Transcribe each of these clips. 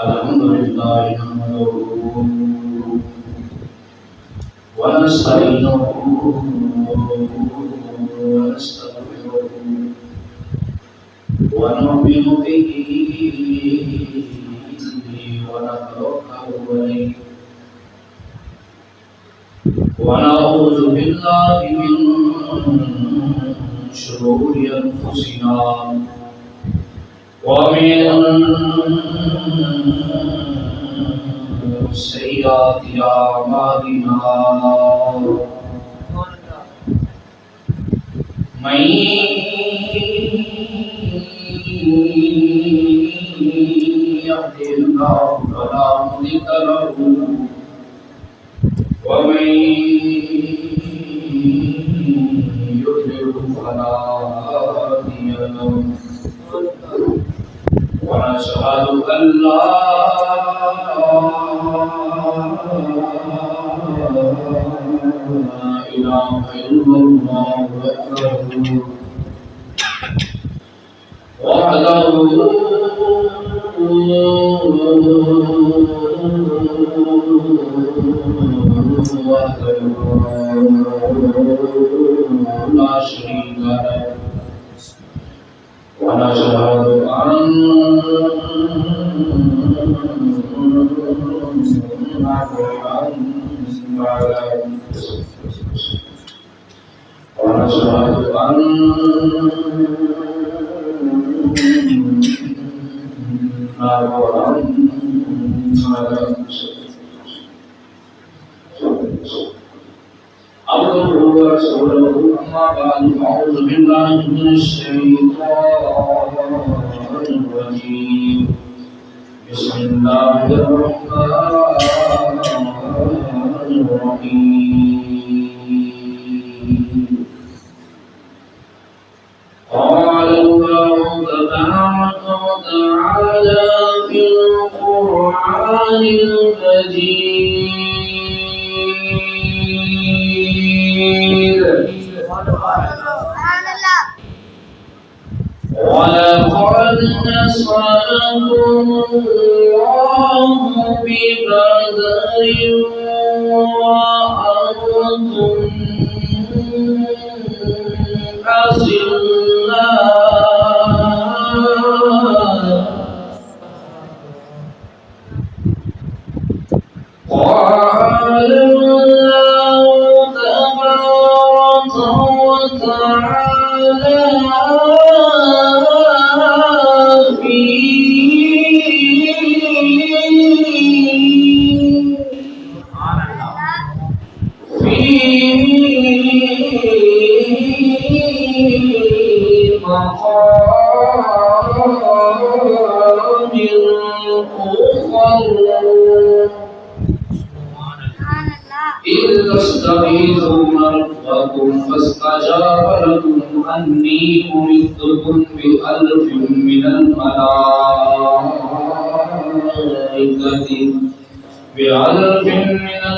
الحمد لله نحمده ونستعينه ونستغفره ونؤمن به ونتوكل عليه ونعوذ بالله من شرور أنفسنا ومن سيئات أعمالنا من يهده الله فلا مضل له ومن يضلل فلا هادي له ونشهد أن لا إله إلا الله وحده لا شريك له ونشهد أن عبده ورسوله أما بعد أعوذ بالله من الشيطان الرجيم بسم الله الرحمن الرحيم قال الله تبارك وتعالى في القرآن المجيد ولقد نصركم الله ببدر وأنتم أذلة قال الله تبارك وتعالى إذ تستغيثون ربكم فاستجاب لكم أني ممدكم بألف من الملائكة مردفين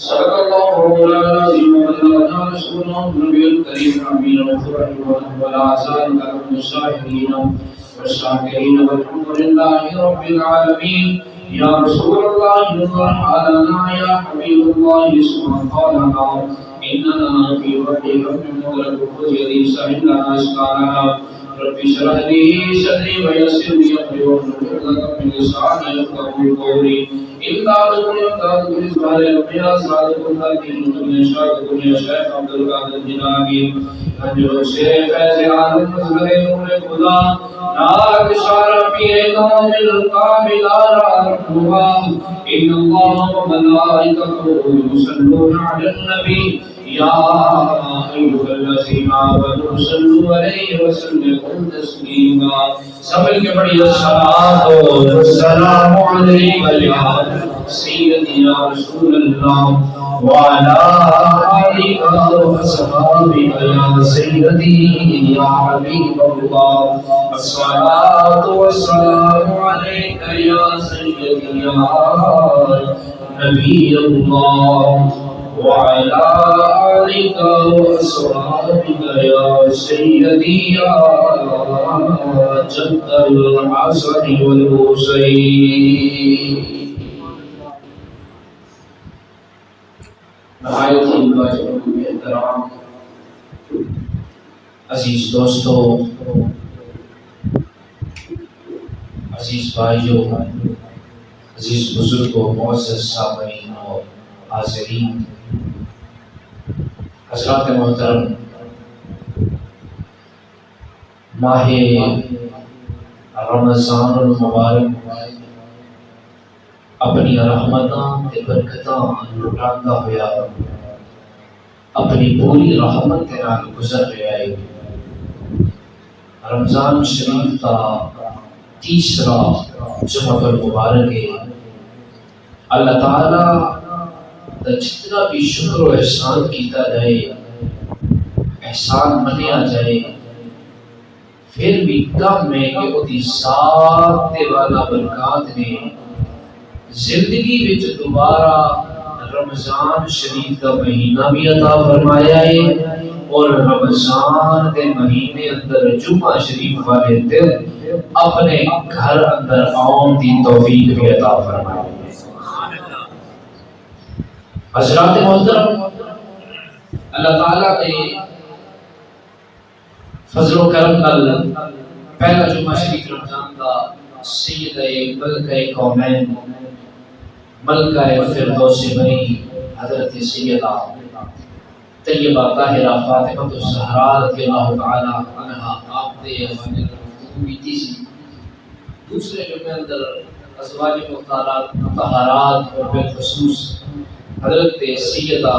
صدق الله مولانا العظيم وبلغنا رسوله النبي الكريم امين الفرح والعزاء لكم الشاهدين والشاكرين والحمد لله رب العالمين يا رسول الله اطلع علينا يا حبيب الله سبحانه قالنا اننا في وحي رب مولد خذ يدي سهل لنا اشكالنا رب اشرح لي صدري ويسر لي امري واحلل عقدة من لساني يفقهوا قولي إمداد بالإسماء الأنبياء صادق الدين من شاك الدنيا شيخ عبد القادر الجنابي أجر الشيخ فيض عالم مصدر نور خدا نار إشارة پیر قوم القابل رحمها إن الله وملائكته يصلون على النبي يا أيها الذين آمنوا صلوا عليه وسلموا تسليما سبل کے بڑی الصلاة والسلام عليك يا سيدي يا رسول الله وعلى آلك وصحبك يا سيدي يا حبيب الله الصلاة والسلام عليك يا سيدي يا نبي الله وعلى آلك وأصحابك يا سيدي يا جد الحسن والحسين. نہایت ہی واجب احترام عزیز دوستو، عزیز بھائیوں، عزیز بزرگوں، معزز سامعین اور حاضرین، حضرات محترم، ماہ رمضان المبارک اپنی رحمتاں تے برکتاں لٹاندا ہویا اپنی پوری رحمت دے نال گزر رہا ہے۔ رمضان شریف کا تیسرا جمعہ المبارک ہے۔ اللہ تعالیٰ دا جتنا بھی شکر و احسان کیتا جائے، احسان منیا جائے، پھر بھی کم ہے کہ وہ دی ذات تے والا برکات نے زندگی وچ دوبارہ رمضان شریف کا مہینہ بھی عطا فرمایا ہے اور رمضان دے مہینے اندر جمعہ شریف والے دن اپنے گھر اندر آؤں دی توفیق بھی عطا فرمایا ہے۔ حضرات محترم، اللہ تعالیٰ نے فضل و کرم نال پہلا جمعہ شریف رمضان کا سیدہ ملکہ کونین، ملکہ فردوس بری حضرت سیدہ طیبہ طاہرہ فاطمہ الزہرا رضی اللہ تعالی عنہا آپ دے حوالے گفتگو کی سی۔ دوسرے جمعے اندر ازواج مطہرات اور بالخصوص حضرت سیدہ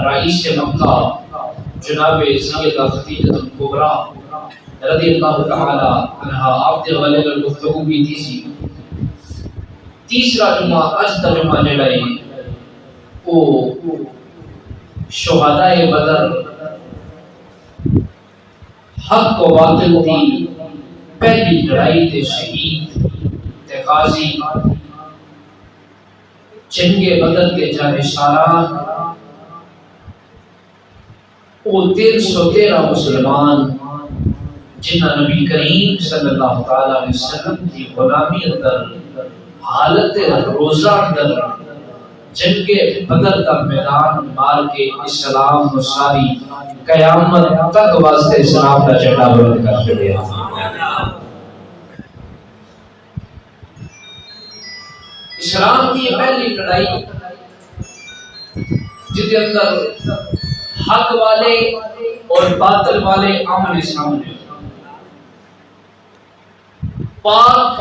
رئیس مکہ جناب سیدہ خدیجہ الکبریٰ رضی اللہ تعالی عنہا آپ دے حوالے گفتگو کی سی۔ تیسرا جمعہ اج دا جمعہ جڑا ہے وہ شہداء بدر، حق و باطل دی پہلی لڑائی تے شہید تے غازی، جنگ بدر کے جانشاران، وہ 313 مسلمان جنہاں نبی کریم صلی اللہ تعالی علیہ وسلم کی غلامی اندر حالت روزہ اندر جنگ بدر کا میدان مار کے اسلام و ساری قیامت تک واسطے اسلام کا جھنڈا بلند کر چھڑیا۔ اسلام کی پہلی لڑائی جس کے اندر حق والے اور باطل والے آمنے سامنے، پاک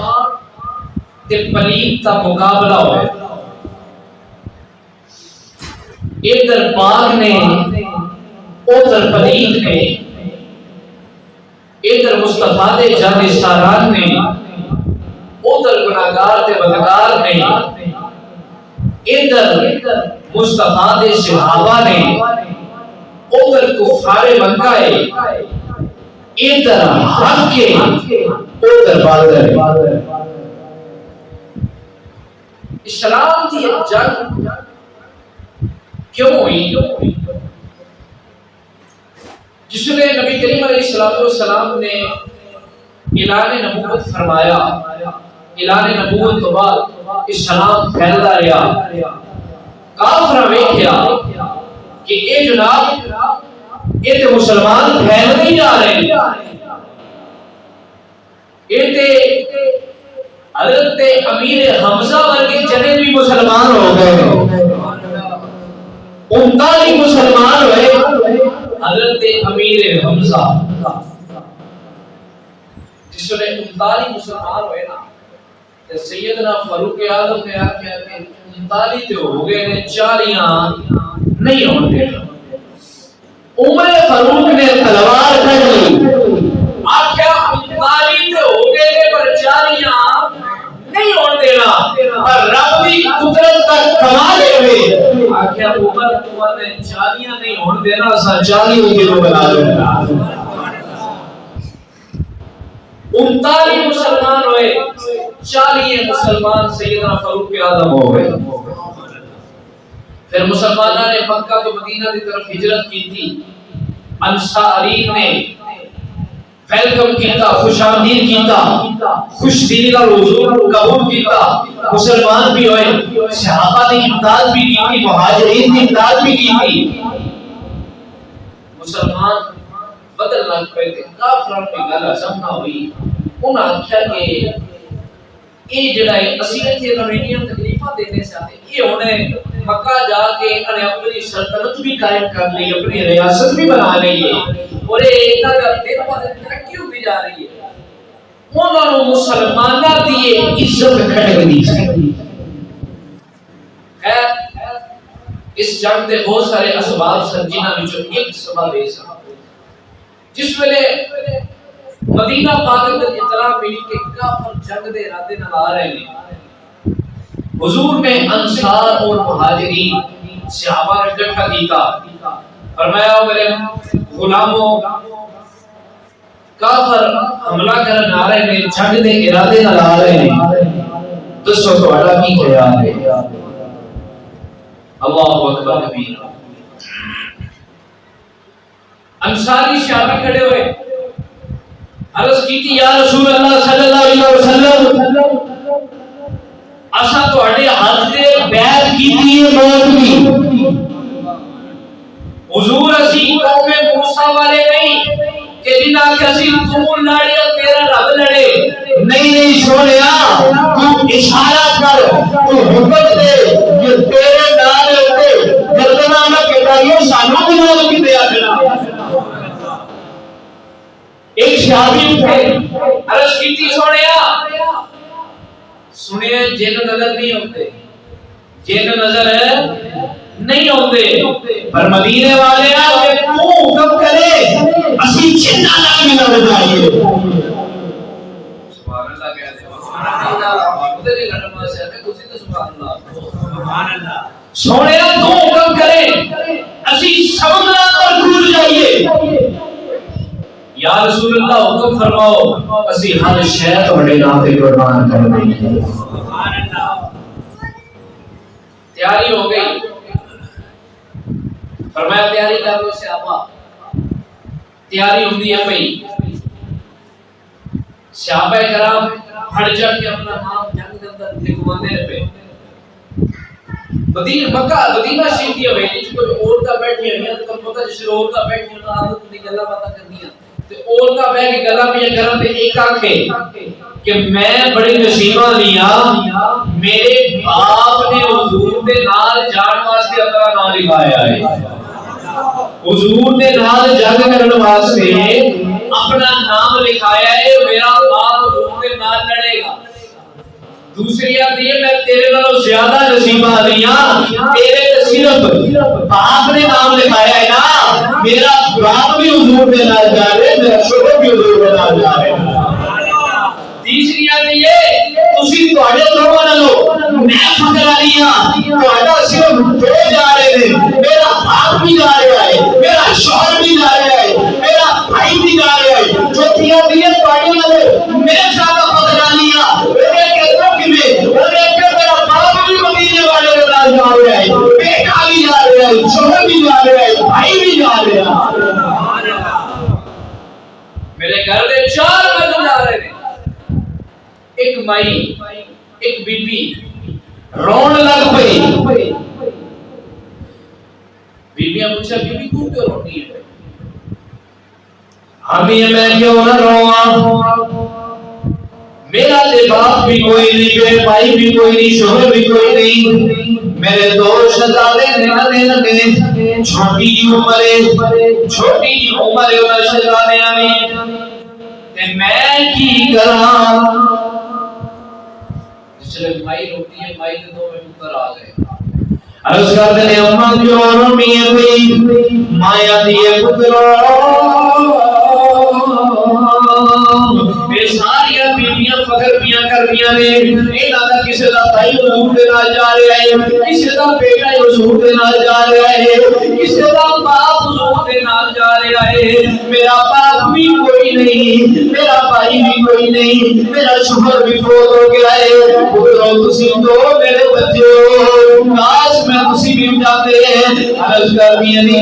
تے پلید کا مقابلہ ہوئے۔ ادھر پاک نے، ادھر پلید نے، ادھر مصطفیٰ دے جانشاران نے، ادھر گناہگار تے بدکار نے، ادھر مصطفیٰ دے صحابہ نے، ادھر کفار مکہ ہے، ادھر حق کے، ادھر باطل۔ اسلام کی ایک جنگ کیوں ہوئی؟ جس نے نبی کریم علیہ السلام نے اعلان نبوت فرمایا، اعلان نبوت تو بعد اسلام پھیلتا رہا، کافر ویکھیا کہ اے جناب اے تے مسلمان پھیل نہیں جا رہے، اے تے حضرت امیر حمزہ ورگے جنے بھی مسلمان ہو گئے، 39 مسلمان ہوئے حضرت امیر حمزہ، جس نے 39 مسلمان ہوئے نا، سیدنا فاروق اعظم نے آکھیا کہ 39 تے ہو گئے نے، 40 نہیں ہوتے۔ عمر فاروق نے تلوار کھڑ لی، آکھیا 39 تے ہو گئے نے پر 40 نہیں ہونے دینا، پر رب دی قدرت تک کمال ہوئے، آکھیا عمر عمر نے 40 نہیں ہونے دینا، اسا 40 کی رو بنا دینا۔ 39 مسلمان ہوئے، 40 مسلمان سیدنا فاروق اعظم ہو گئے۔ پھر مسلمانوں نے مکہ تو مدینہ کی طرف ہجرت کی تھی، انصارین نے ویلکم کیتا، خوش آمدید کیتا، خوش دلی کا حضور قبول کیتا، مسلمان بھی ہوئے، صحابہ نے امداد بھی کی تھی، مہاجرین نے امداد بھی کی تھی۔ مسلمان بدل لگ پہ تھے، کافران کی گل ہضم نہ ہوئی، انہوں نے آخیا کہ یہ جڑا ہے اسی اتنے انہوں تکلیفاں دینے چاہتے یہ انہیں مکہ جا کے انہیں اپنی سلطنت بھی قائم کر لی، اپنی ریاست بھی بنا لی ہے، اور یہ دن ب دن ترقی ہوتی جا رہی ہے۔ انہوں نے مسلمانوں کی عزت کھڑک دی۔ خیر اس جنگ کے بہت سارے اسباب سن، جنہاں وچوں ایک سبب ہے جس ویلے مدینہ پاک اندر اطلاع ملی کہ کافر جنگ دے ارادے نال آ رہے ہیں، حضور نے انصار اور مہاجرین صحابہ نے اکٹھا کیتا، فرمایا میرے غلاموں کافر حملہ کرن آ رہے ہیں، جنگ دے ارادے نال آ رہے ہیں، دسو تہاڈا کی خیال ہے؟ اللہ اکبر کبیرہ۔ انصاری صحابی کھڑے ہوئے، عرض کی یا رسول اللہ صلی اللہ علیہ وسلم اسا تواڈے ہاتھ دے بیعت کیتی ہے موت دی، حضور اسی قوم موسیٰ والے نہیں کہ جنہاں کہ اسی تم لڑے تیرا رب لڑے، نہیں سونیا تو اشارہ کر، تو حکم دے کہ تیرے نال ہوتے جتنا میں کہتا سانو بھی نال کی دیا کرنا۔ ایک صحابی اٹھے، عرض کیتی سنیا جن نظر نہیں ہوتے، جن نظر نہیں ہوتے، پر مدینے والے آگے تو حکم کرے اسی جنہ نال بھی نہ بجائیے۔ سبحان اللہ کہتے ہیں، سبحان اللہ، خودے نہیں لڑن واسطے ہے، کسی تو سبحان اللہ۔ سونیا تو حکم کرے اسی سمندر پر ڈول جائیے۔ یا رسول اللہ حکم فرماؤ اسی ہر شے تہاڈے نام تے قربان کر دیں گے۔ سبحان اللہ۔ تیاری ہو گئی، فرمایا تیاری کر لو صحابہ، تیاری ہوندی ہے بھائی، صحابہ کرام ہر جگہ کے اپنا نام جنگ کے اندر لکھوانے رہے۔ مدینہ شریف کی حویلی چ کوئی عورتاں بیٹھی ہوئی ہیں، تو پتہ جس عورتاں بیٹھی ہیں عادت دی گلاں باتاں کرنیاں، تے عورتاں بیٹھ کے گلاں بھی کرن تے ایک آکھے کہ میں بڑی نصیباں لیاں، میرے باپ نے حضور دے نال جان واسطے اپنا نام لکھایا ہے، حضور دے نال جنگ کرن واسطے اپنا نام لکھایا ہے، میرا باپ حضور دے نال لڑے گا۔ دوسری بات یہ میں تیرے نالوں زیادہ نصیباں لیاں، تیرے تے صرف باپ نے نام لکھایا ہے نا، میرا باپ بھی حضور دے نال جا رہے، میرا شوہر بھی حضور دے نال جا رہے۔ تیسری بات یہ تسی تواڈے لوگوں نالوں میں فخر والی ہاں، تہاڈا صرف دو جا رہے ہیں، میرا باپ بھی جا رہا ہے، میرا شوہر بھی جا رہا ہے، میرا بھائی بھی جا رہا ہے۔ چوتھیاں دیے تواڈے نالوں میں زیادہ فخر والی ہاں، میرے گھر میں 4 بندے جا رہے ہیں، ایک مائی ایک بی بی رون لگ پئی، بیبیاں پوچھا بی بی کیوں رونی ہے؟ ہمیں میں کیوں نہ رواں، میرا تے باپ بھی کوئی نہیں، میرے بھائی بھی کوئی نہیں، شوہر بھی کوئی نہیں، میرے دو شہزادے نے چھوٹی عمر انہاں شہزادیاں نے، تے میں کی کراں؟ جس لئے مائی روتی ہے، مائی کے 2 پتر آ گئے، عرض کرتے ہیں اماں کیوں رونی ہے بھئی؟ مایا دیے پتروں ساریاں بیبیاں فخر پیاں کر دیا نے، انہاں دا کسے دا بھائی حضور دے نال جا رہا ہے، کسے دا بیٹا حضور دے نال جا رہا ہے، کسے دا باپ حضور دے نال جا رہا گیا ہے، میرا باپ بھی کوئی نہیں، میرا بھائی بھی کوئی نہیں، میرا شوہر بھی فوت ہو گیا ہے، پترو تسی دو میرے بچے ہو، کاش میں تسی بھی جاتے ہیں۔ عرض کرنی علی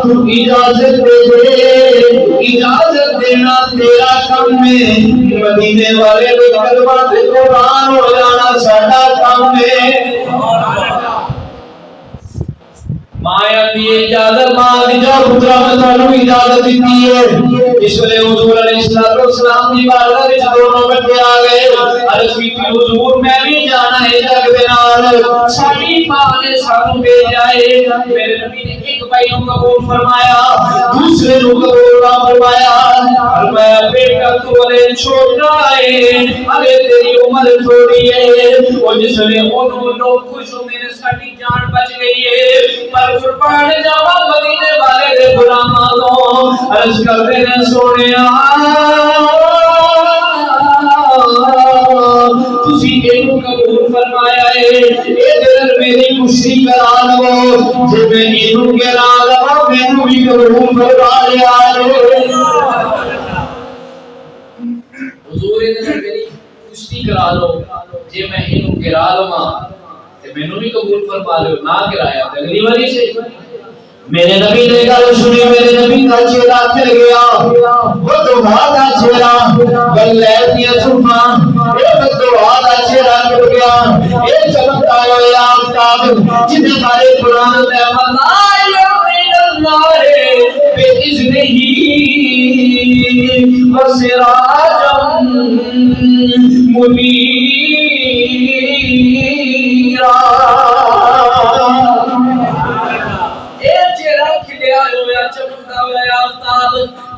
تو اجازت دے، اجازت دینا تیرا کام ہے، مدینے والے لوگ کلمہ قرآن ہو جانا ساڈا کام ہے۔ مایا دی اجازت ماں دی جو پترا میں تانوں اجازت دیتی ہے۔ اس لیے حضور علیہ السلام دی بارگاہ وچ دونوں بیٹھے آ گئے، عرض کی حضور میں بھی جانا ہے جگ دے نال، ساڈی ماں نے سانوں بھیجا ہے۔ میرے نبی نے ایک بھائی نوں قبول فرمایا، دوسرے نوں قبول نہ فرمایا، فرمایا بیٹا تو ولے چھوٹا ہے، ابے تیری عمر تھوڑی ہے۔ اور جس نے انہوں لوگ خوش ہوئے نے ساڈی جان بچ گئی ہے، پر قربان جاوا مدینے والے دے غلاماں تو عرض کرتے ہیں سونیا تسی اینو قبول فرمایا ہے، اے دل میری خوشی کرا لو، جے میں اینو کرا لو مینوں بھی قبول فرما لیا حضور نے میری خوشی کرا لو، جے میں اینو کرا لواں تے مینوں بھی قبول فرما لو، نہ کرایا تے اگلی واری سے۔ میرے نبی نے گل سنی، میرے نبی کا چہرہ کھل گیا، وہ دعا کا چہرہ گلے دیا صفا، اے دعا کا چہرہ کھل گیا، اے چمکتا ہوا آفتاب جس بارے قرآن میں بِإِذْنِهِ وَسِرَاجًا مُنِيرًا۔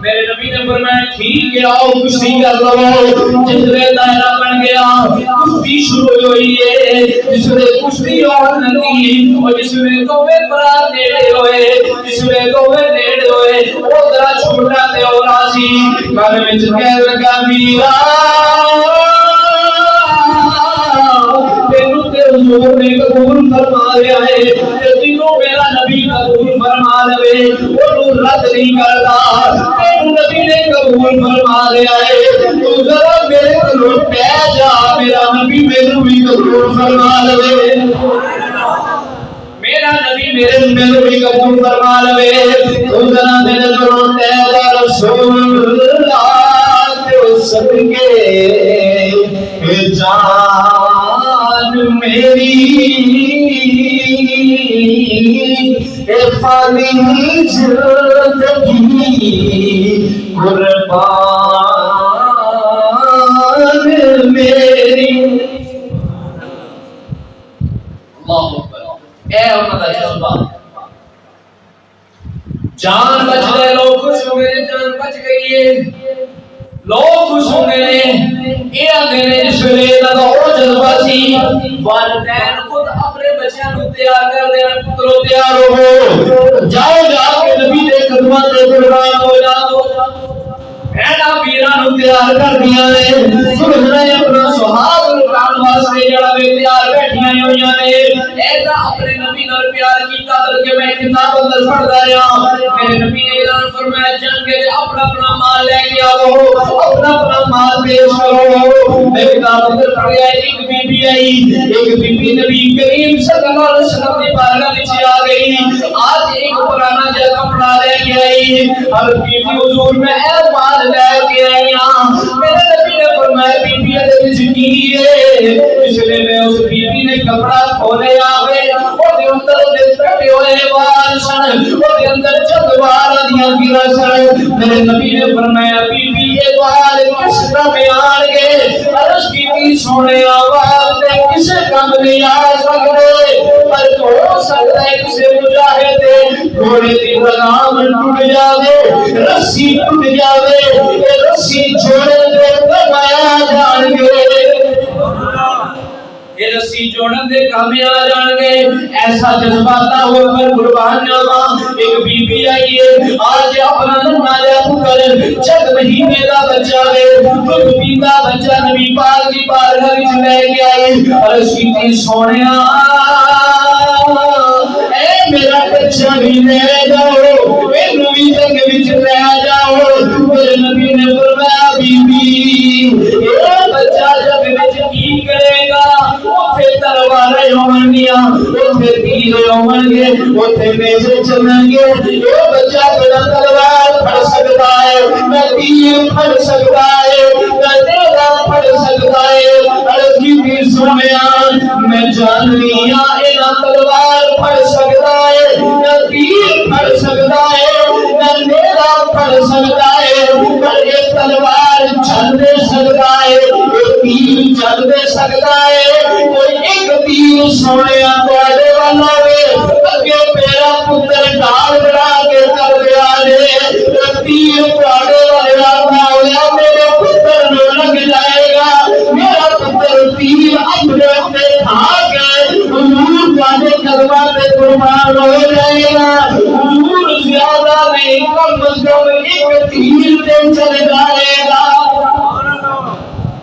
میرے نبی نے فرمایا ٹھیک ہے آؤ کشتی کر لو۔ جس نے دائرہ بن گیا کشتی شروع ہوئی ہے، جس نے کشتی اور لگی اور جس میں دوے برا نیڑے ہوئے، جس میں دوے نیڑے ہوئے وہ ذرا چھوٹا تے اور آسی گھر میں کہہ لگا میرا تینوں تے حضور نے قبول فرما لیا ہے، تینوں میرا نبی قبول فرما لے وہ رد نہیں کرتا، تینوں نبی نے قبول فرما لیا ہے، تو ذرا میرے کو پہ جا میرا نبی میرے بھی قبول فرما لے، میرا نبی میرے بھی قبول فرما لے، تو ذرا میرے کو پہ جا رسول اللہ کے صدقے جان میری فانی زندگی قربان میری۔ اللہ اکبر، اے انہاں دا جذبہ، جان بچ گئے، لوگ خوش ہو گئے، جان بچ گئی ہے، لوگ خوش ہو گئے، یہ آگے نے جس ویلے دا وہ جذبہ سی، والدین خود اپنے بچیاں کو تیار کر دینا، پترو تیار ہو جاؤ، جا کے نبی دے قدماں تے قربان ہو جاؤ، بہنا پیران تیار کر دیا نے، سمجھنا ہے اپنا سہاگ لٹان واسطے جڑا وے تیار بیٹھیاں ہوئیاں نے، ایسا اپنے نبی نال پیار کیتا بلکہ میں کتاب اندر پڑھدا رہا، میرے نبی نے اعلان فرمایا جنگ کے اپنا اپنا مال لے کے آؤ، اپنا اپنا مال پیش کرو۔ میں کتاب اندر پڑھ گیا، ایک بی بی آئی، ایک بی بی نبی کریم صلی اللہ علیہ وسلم کی بارگاہ وچ آ گئی، آج ایک پرانا جا کپڑا لے کے آئی، اور بی بی حضور میں اے مال لے کے آئی ہاں، میرے نبی نے فرمایا بی بی دے وچ کی ہے، اس لیے میں اس بی بی نے کپڑا کھولے آوے، او دے اندر دے بیٹھے ہوئے وال سن، او دے اندر چند وال دیاں گرا سن، میرے نبی نے فرمایا بی بی یہ وال کس طرح میں آن گے، عرض کی سونے وال تے کسے کم نہیں آ سکتے، پر ہو سکتا ہے کسے مجاہد گھوڑے دی لگام ٹوٹ جاوے، رسی ٹوٹ جاوے، رسی جوڑے دے کمایا جان گے، یہ رسی جوڑن دے کامیاب جان گے، ایسا جذباتا ہو کر قربان جاواں۔ ایک بی بی آئی ہے، آج اپنا ننا جا پتر چند مہینے دا بچہ ہے، دودھ پیندا بچہ نبی پاک دی بارگاہ وچ لے کے آئی، عرض کیتی سونیا اے میرا بچہ بھی لے جاؤ اینو بھی جنگ وچ لے جاؤ میرے نبی نے فرمایا بی بی یہ بچہ جنگ وچ کی کرے گا اوتھے تلواریں ہون گیاں اوتھے تیر ہون گے اوتھے نیزے چلیں گے یہ بچہ بنا تلوار پھڑ سکتا ہے نہ تیر پھڑ سکتا ہے نہ نیزہ پھڑ سکتا ہے عرض کی سنیا میں جان لیا نہ تلوار پھڑ سکتا ہے نہ تیر پھڑ سکتا ہے نہ نیزہ پھڑ سکتا ہے پر یہ تلوار چل دے سکتا ہے یہ تیر چل دے سکتا ہے کوئی ایک تیر سنیا تواڈے والا وے اگے میرا پتر ڈال بنا کے کر دیا جے تیر تواڈے والا ہویا میرے پتر نو لگ جائے گا میرا پتر تیر اپنے اپنے کھا کے حضور تواڈے قدماں تے قربان ہو جائے گا حضور زیادہ نہیں کم از کم ایک تیر تے چل جائے گا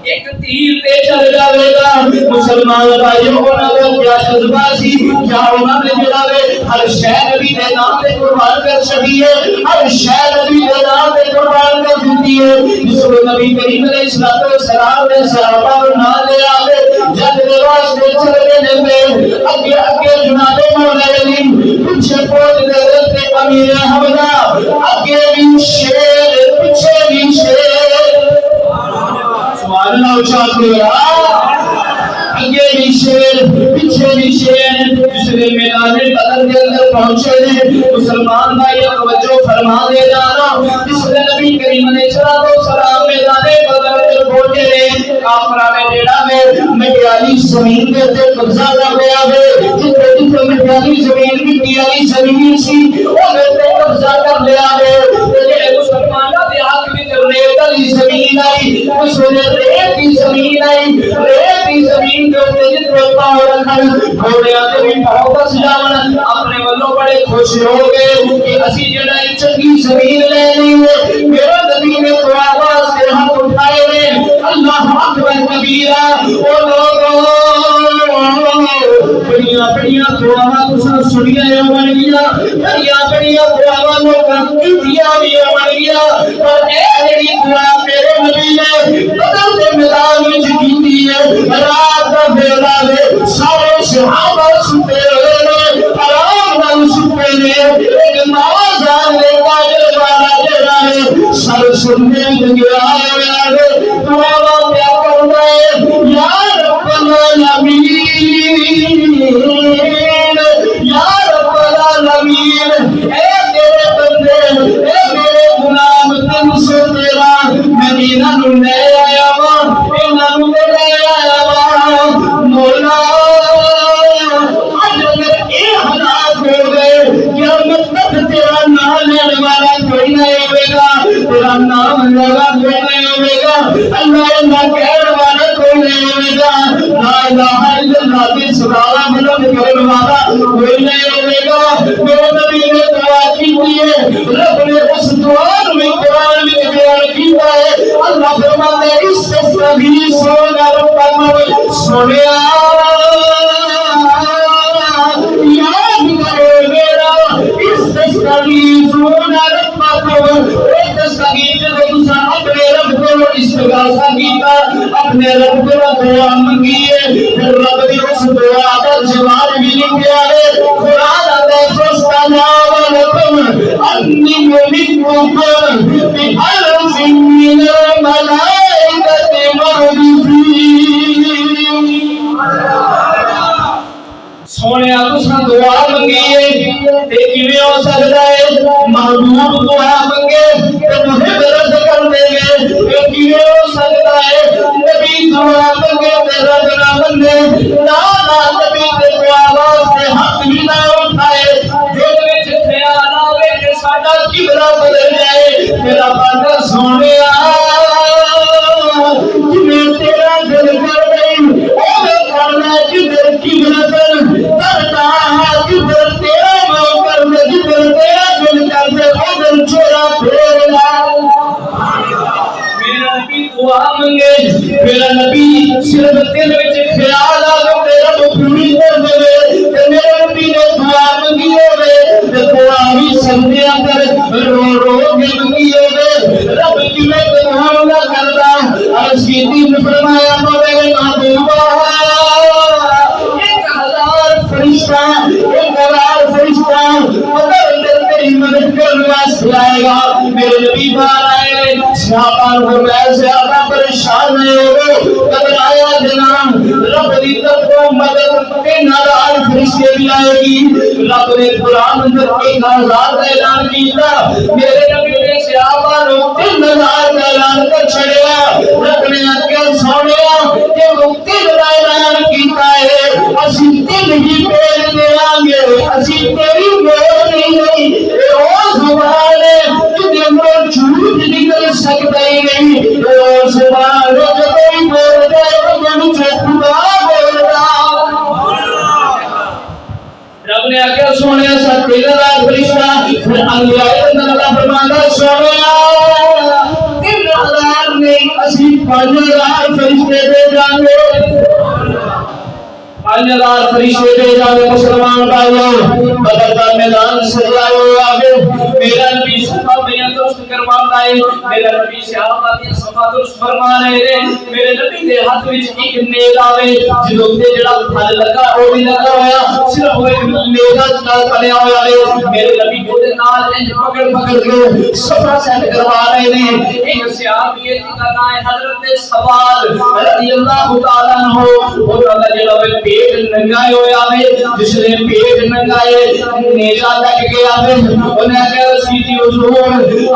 ایک تیر تے چل جائے گا مسلمان بھائیوں انہاں دا کیا جذبہ سی کیا انہاں نے جڑا وے ہر شے نبی دے نام تے قربان کر چھڈی ہے ہر شے نبی دے نام تے قربان کر دتی ہے جس کو نبی کریم علیہ الصلوۃ والسلام نے صحابہ کو نام لے آوے جب دے واسطے چلے نے اگے اگے جناب مولا علی پیچھے فوج دے تے امیر حمزہ اگے بھی شیر پیچھے بھی شیر سبحان اللہ اچھا کرو اگے بھی شیر پیچھے بھی شیر جس نے میدان بدر کے اندر پہنچے نے مسلمان بھائی توجہ فرما دے جانا جس نے نبی کریم علیہ السلام میدان بدر کے پہنچے نے کافراں نے جڑا وے مٹیالی زمین دے تے قبضہ کر لیا وے جتھے جتھے مٹیالی زمین مٹی والی زمین سی اونے تے قبضہ کر لیا وے تے مسلماناں دے ہاتھ وچ ریت والی زمین آئی اس نے ریت دی زمین آئی ریت دی زمین اپنے والوں بڑے خوش ہو گئے کہ اسی جڑا چنگی زمین لے لی ہے میرا نبی نے تو آواز سے ہاتھ اٹھائے نے اللہ اکبر کبیرہ او لوگوں بڑیاں بڑیاں دعاواں تساں سنیاں ہون گیاں بڑیاں بڑیاں دعاواں لوکاں کیتیاں وی ہون گیاں پر اے جڑی دعا میرے نبی نے بدر دے میدان وچ کیتی ہے رات دا ویلا وے سارے صحابہ ستے ہوئے نے آرام نال ستے نے ایک نوجوان نے واجب والا جڑا ہے سر سننے لگا ہے دعا پیا کردا ہے یا رب العالمین یا رب العالمین اے میرے بندے اے میرے غلام تم سے تیرا میں انہاں نوں لے آیا وا انہاں نوں لے آیا وا مولا اج اگر اے حالات ہو گئے قیامت تک تیرا نام لینے والا کوئی نہیں ہوے گا تیرا نام لینا کوئی نہیں ہوے گا اللہ اللہ کہنے والا کوئی نہیں ہوے گا لا الہ الا اللہ کی سبحان بلند کرنے والا کوئی نہیں ہوے گا میرے نبی نے دعا کی ہے رب نے اس دعا میں قرآن میں بیان کیا ہے اللہ فرماتا ہے استغیثون ربکم سنیا یاد کرو میرا استغیثون ربکم استغیث جو تساں اپنے رب کو استغاثہ کیتا اپنے رب کو دعا منگی ہے پھر رب نے اس دعا کا جواب بھی لکھا ہے قرآن فاستجاب لكم أني ممدكم بألف من الملائكة مردفين سونے تساں دعا منگی ہے تے کیویں ہو سکدا ہے محبوب دعا منگے تے محب رد کر دے گے اے کیویں ہو سکدا ہے نبی دعا منگے تے رد نہ منے نا نا نبی تے دعا واسطے ہاتھ بھی نہ اٹھائے دل وچ خیال آوے کہ ساڈا قبلہ بدل جائے میرا بندہ سونیا جویں تیرا دل کر گئی اوے کرنا جدھر قبلہ کرتا جدھر تیرا ماں کرنا جدھر تیرا دل کرتے ادھر چورا پھیر لا میرا نبی دعا منگے میرا نبی صرف دل وچ خیال آ میرا تو پوری کر دے تے میرا نبی نے دعا منگی ہوے تے دعا بندے اندر رو رو کے منگیے گے رب کی میں تمہارا کردا عرض کی نے فرمایا میرے محبوبا 1000 فرشتہ 1000 فرشتہ مگر تیری مدد کرنے واسطے آئے گا میرے نبی بار آئے صحابہ کو میں زیادہ پریشان نہیں ہو گھبرایا جناب رب دی طرف مدد 3000 فرشتے بھی آئے گی رب نے قرآن اندر 1000 کا اعلان کیا میرے نبی نے صحابہ کو 3000 کا اعلان کر چھڑیا رب نے اکل سونیا کہ وہ 3000 اعلان کیتا ہے اسی 3 ہی بھیج دیں گے اسی تیری نہیں وہ زبان ہے تجھے اندر جھوٹ نکل سکتا ہی نہیں وہ زبان ہے جو کوئی بولتا ہے وہ مجھے خدا بولتا رب نے آگے سونے سا 3000 فرشتہ پھر انبیاء اللہ فرماتا سونے 3000 نہیں اسی 5000 فرشتے دے جانگے 5000 فرشتے دے جانے مسلمان بھائیوں بدر کا میدان سجائے ہوئے آگے میرا نبی صفا بیان درست کرواتا ہے میرا نبی صحابہ دیا صفا درست فرما رہے ہیں میرے نبی دے ہاتھ وچ ایک نیزہ آوے جدوں تے جڑا پھل لگا او بھی لگا ہویا صرف وہ ایک نیزہ نال بنیا ہویا ہے میرے نبی کو دے نال انج پکڑ کے صفا سیٹ کروا رہے ہیں ایک صحابی ہے جس کا نام ہے حضرت سواد رضی اللہ تعالی عنہ وہ اللہ جڑا پیٹ ننگائے ہوئے آوے جس نے پیٹ ننگائے نیزہ تک گیا آوے انہیں کہا سیدھی حضور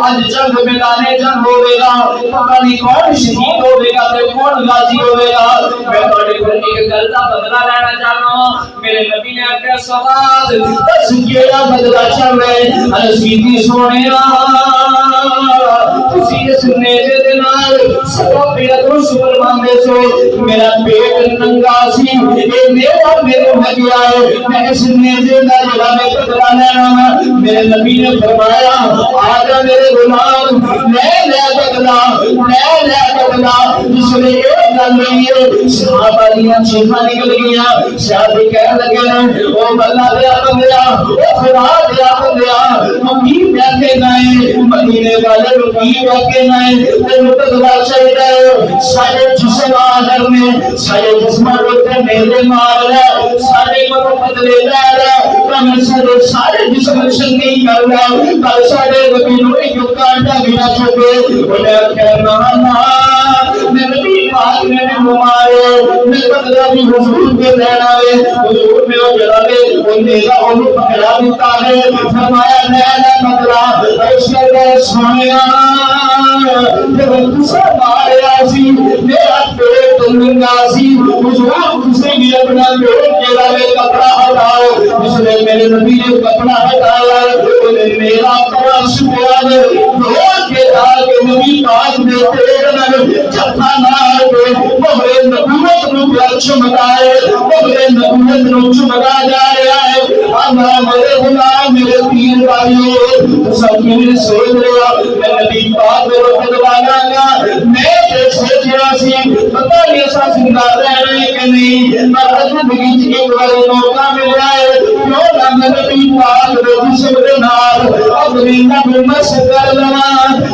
آج جنگ میدانے جنگ ہوئے گا پتہ نہیں کون شہید ہوئے گا تے کون غازی ہوئے گا میں بڑے بڑے کے گلدہ بدلہ لینا چاہتا ہوں میرے نبی نے کہا سواد دس کیڑا بدلہ چل رہے انہیں سیدھی سونے تسی اس نیزے دے نال سب پیڑا تو سبر ماندے سو میرا پیٹ ننگا سی نیزہ میرے بھگی آئے میں اس نیزے کا جگہ میں بدلا لینا میرے نبی نے فرمایا آجا میرے غلام لے بدلا جس نے ایک گل نہیں ہے صحابہ دیا چیخاں نکل گیا صحابی کہنے لگے او بلا دیا بندیا او خدا دیا بندیا مکی بیٹھے گئے مدینے والے رکی بیٹھے گئے تے متدلا چاہیے سارے جسم آدھر میں سارے جسم روتے میرے مار رہا سارے کو بدلے جا رہا کم سارے جسم شنگی کر رہا پر سارے نبی نوئی جو کانٹا بنا چکے انہیں کہنا میں نبی پاک میں ممارے میں بدلا بھی حضور کے رہنا ہے حضور میں وہ جلالے ان دیگا انہوں پکڑا دیتا ہے فرمایا نیلہ بدلا اس کے لئے سونیا جب دوسرا مارے آسی میرا پیٹ ننگا سی حضور کسے بھی اپنا پیٹ کے لئے کپڑا ہٹاؤ اس نے میرے نبی نے کپڑا ہٹایا انہیں میرا کپڑا سپیان دھوڑ کے دار کے نبی پاک میں پیٹ میں جبھا مار کے مہر نبوت نو پیا چمکائے مہر نبوت نو چمکا جا رہا ہے آنا میرے غلام میرے پیر بھائیو سب میرے سوچ رہا میں نبی پاک میں رکھت والا گا میں جیسے جیسی پتہ نہیں ایسا زندہ رہ رہے کہ نہیں مرد بگیچ ایک بارے موقع مل جائے کیوں نہ نبی پاک میں جسم دے نال اپنی نبی مسجد کر لنا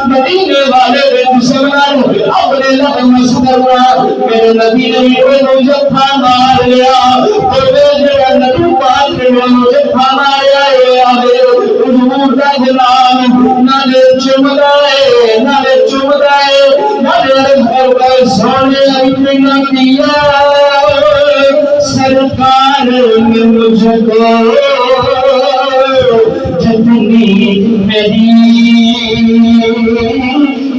مدینے والے میں جسم نال اپنے نبی مسجد کرنا میرے نبی نے میرے مجھے پھا مار لیا اور میرے نبی پاک نے مجھے پھا ماریا ہے آگے حضور کا جلال نالے چمدائے نالے گھر کا سونے اتنا کیا سرکار نے مجھ کو جتنی میری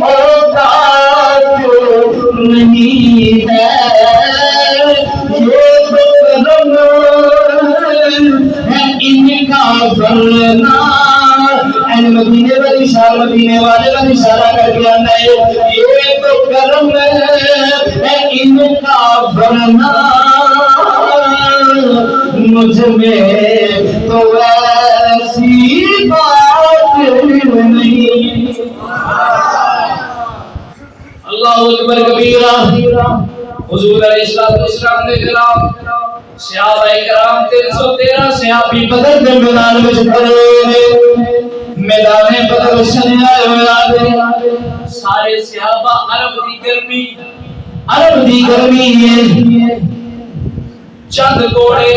اوقات نہیں ہے یہ کرم ہے ان کا ورنہ مدینے والی شاہ مدینے والے کا اشارہ کر کے آنا ہے یہ تو کرم ہے ان کا ورنہ مجھ میں تو ایسی بات نہیں اللہ اکبر کبیرہ حضور علیہ السلام نے کلام صحابہ کرام 313 صحابی بدر کے میدان میں کھڑے میدان بدر چلے آئے ہوئے سارے صحابہ عرب دی گرمی ہے چند گھوڑے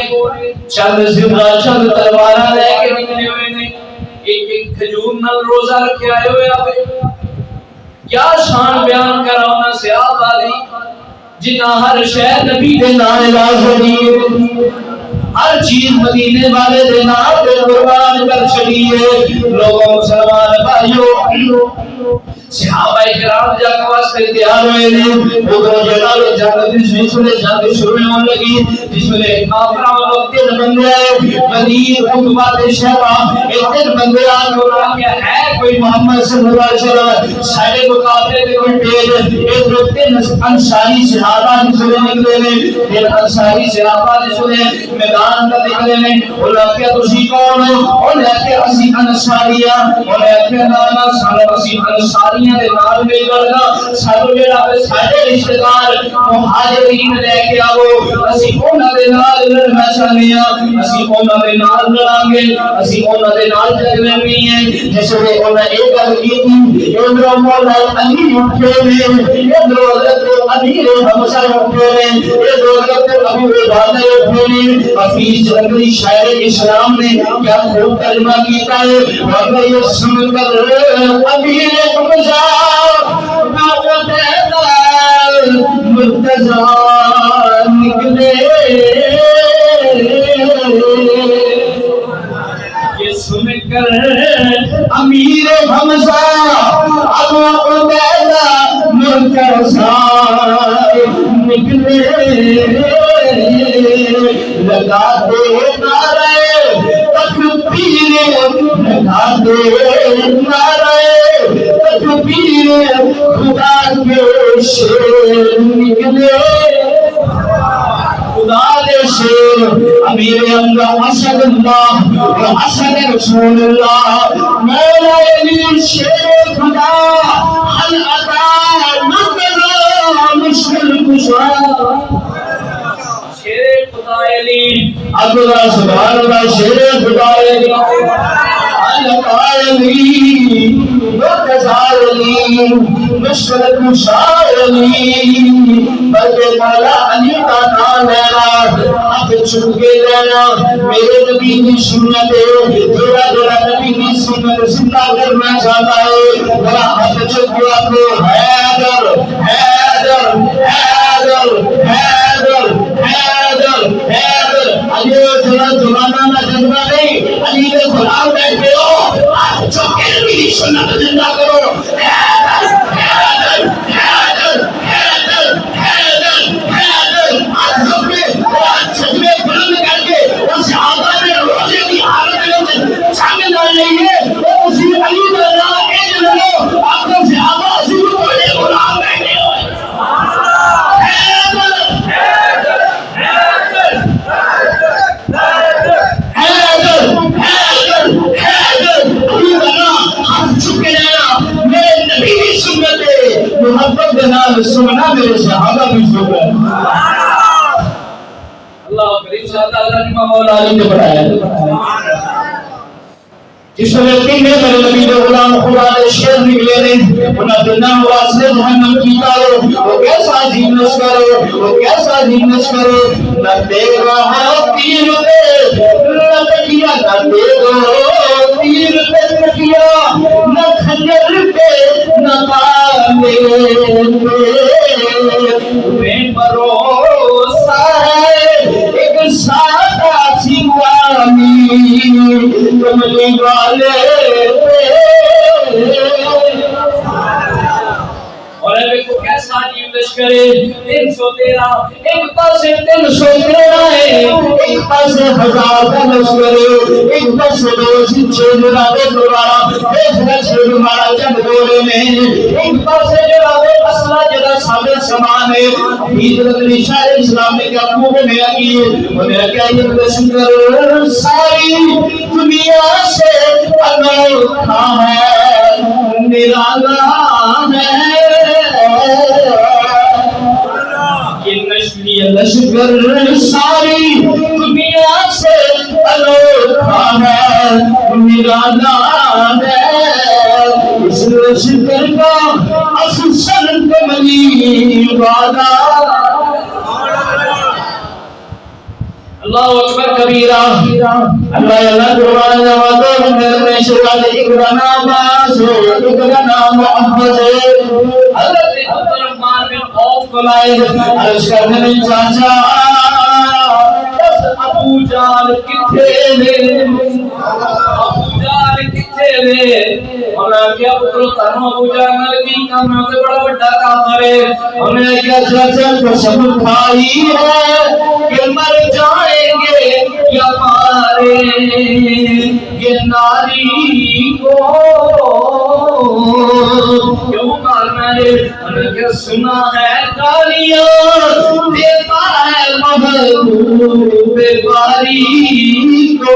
چند زمرہ چند تلوارہ لے کے نکلے ہوئے نے ایک کھجور نال روزہ رکھے آئے ہوئے آگے کیا شان بیان کراؤنا صحابہ دی جنہ ہر شہر نبی دے نام علاج ہوئی ہر چیز مدینے والے دے نام دے قربان کر چڑی ہے لوگوں مسلمان بھائیو صحابہ اکرام جنگ واسطے تیار ہوئے نے وہ جناب جنگ دی سلسلے جنگ شروع ہونے لگی جس میں کافراں لوگ تین بندے ولید عتبہ تے شیبہ یہ تین بندے آن کیا ہے کوئی محمد صلی اللہ علیہ وسلم سارے مقابلے تے کوئی تیز ایک لوگ تین انصاری صحابہ نے سنے نکلے نے تین انصاری صحابہ نے سنے میدان کا نکلے نے انہاں کیا تسی کون ہو انہاں کیا اسی انصاریہ انہاں کیا نانا سانو اسی انصاری دے نال مل کرنا سانو جڑا سارے رشتہ دار مہاجرین لے کے آو اسی انہاں دے نال لڑنا چاہنے ہاں اسی انہاں دے نال لڑاں گے اسی انہاں دے نال جھگڑے نہیں ہیں جس وے انہاں ایک گل کیتی ادھر مولا علی اٹھے نے ادھر حضرت امیر حمزہ اٹھے نے ادھر حضرت ابو عبیدہ اٹھے نے حفیظ جلندری شاعر اسلام نے کیا خوب ترجمہ کیتا ہے اور یہ سن کر امیر حمزہ مرتضی نکلے یہ سن کر امیر حمزہ ابو عبیدہ مرتضی نکلے لگا دے نعرہ تکبیر لگا دے نعرہ تکبیر خدا کے شیر نکلے خدا دے شیر امیر امدہ اسد اللہ و اسد رسول اللہ مولا علی شیر خدا حل عطا مقدر مشکل کشا شیر خدا علی عبداللہ سبحان اللہ شیر خدا علی علی وقزار مشکل کشار بلکہ مولا علی کا نام لینا اب چھپ کے لینا میرے نبی کی سنت ہے تھوڑا تھوڑا نبی کی سنت زندہ کرنا چاہتا ہے میرا ہاتھ چھپ کے آپ کو حیدر حیدر حیدر حیدر حیدر حیدر علی تھوڑا زمانہ نہ جنبہ نہیں علی کے غلام بیٹھے ہو آپ چھپ کے نبی کی سنت زندہ کرو حیدر حیدر حیدر حیدر حیدر حیدر آج چھپ میں بلند کر کے اس آدھا میں روزے کی حالت میں شامل ہو رہی ہے وہ اسی علی بنا ایک لگو آپ کو سے آبا شروع کرنے غلام بیٹھے ہو محبت دنال سمنا میرے صحابہ بھی سکتا ہے اللہ کریم صلی اللہ علیہ مولا علی نے بڑھایا جس میں تین میرے نبی کے غلام خدا نے شیر نکلے نے انہاں دنیا واسطے جہنم کیتا وہ کیسا عظیم لشکر وہ کیسا عظیم لشکر نہ دیگا تیر پہ نہ تکیا نہ دیگا تیر پہ تکیا نہ خنجر پہ نہ پانے میں بھروسہ ہے ایک سادہ سی کامی کملی والے اور ابھی کو کیسا عجیب لشکر ہے 313 ایک پاس 313 ہے ایک پاس 1000 کا لشکر ہے ایک پاس 206 جناب دوبارہ ایک لشکر ہمارا جنگ دورے میں ایک پاس جناب اسلحہ جدا ثابت سامان ہے حضرت شاہ اسلام نے کیا منہ میں نیا کی انہیں کیا یہ لشکر ساری دنیا سے انوکھا ہے نرالا ہے یہ نشری لشکر ساری دنیا سے انوکھا ہے ارادہ ہے اس شکر کا اصل کملی وعدہ اللہ اکبر کبیرہ اللہ اللہ قرآن وعدہ میں شہادت اکرانا باس اکرانا محمد حضرت عبد الرحمن بن عوف کو لائے عرض کرنے میں چاچا ابو جال کتھے لے ابو جال کتھے لے انہاں کیا پترو تانو ابو جال کی کام سے بڑا بڑا کافر ہے انہاں کیا چاچا قسم کھائی ہے کہ مر جائیں گے یا ماریں گے ناری کو کیوں مارنا ہے انہاں کیا سنا ہے گالیاں دیتا ہے محبوب باری کو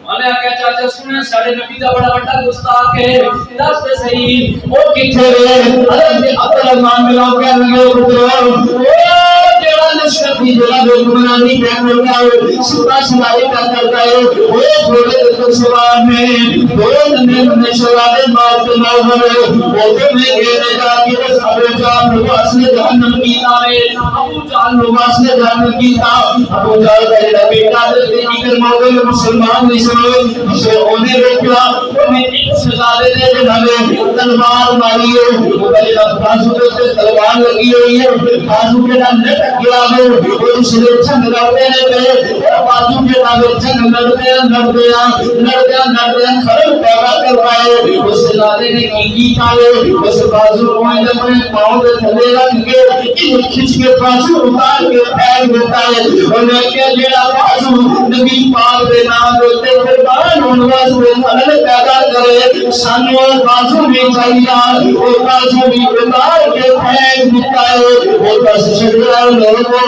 انہیں آگے چاچا سنے ساڑھے نبی دا بڑا بڑا گستاخ ہے دس دے صحیح وہ کتھے رہے حضرت عبد الرحمن ملاو کہہ لگے شکتی جلا بے گمنانی کہنے لگا ستا سلائی کا کرتا ہے وہ بھولے دکھل سوار میں بہت نے شوارے بات کے نوبر وہ میں گھیرے گا کہ بس ابو جان لباس نے جہنم کی تارے ابو جان لباس نے جہنم کی تا ابو جان کا بیٹا دلتے کی موقع میں مسلمان نہیں سنو اسے ہونے روکلا انہیں ایک سزا دے دے جنہے تلوار ماری ہے وہ بلی بازو کے تلوار لگی ہوئی ہے بازو کے نام لٹک گیا وہ اس نے جنگ لڑتے رہتے بازو کے نام جنگ لڑتے خرم پیدا کروائے اس لارے نے کی پائے اس بازو روئے اپنے پاؤں کے تھلے رکھ کے کھچ کے بازو اتار کے پھیل دیتا ہے انہیں کیا جڑا بازو نبی پاک دے نام ہوتے قربان انواز میں خلل پیدا کرے سانو بازو میں چاہیے وہ بازو بھی اتار کے پھیل دیتا ہے وہ بس شکرہ لوگوں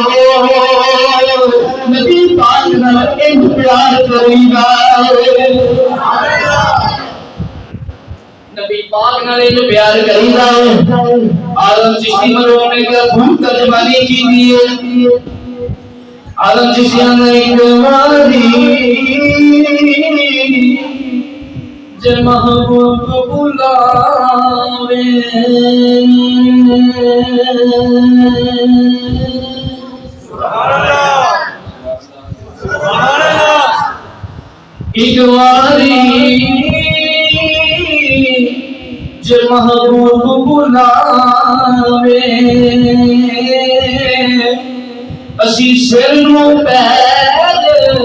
نبی پاک نہ ایک پیار کریں گا نبی پاک نہ ایک پیار کریں گا آدم چشتی مروں نے کیا بھوک ترجمانی کی دیئے آدم چشتی نے ایک ماری جے محبوب بلاوے ایک واری جے محبوب بلاوے اسی سر نو پیر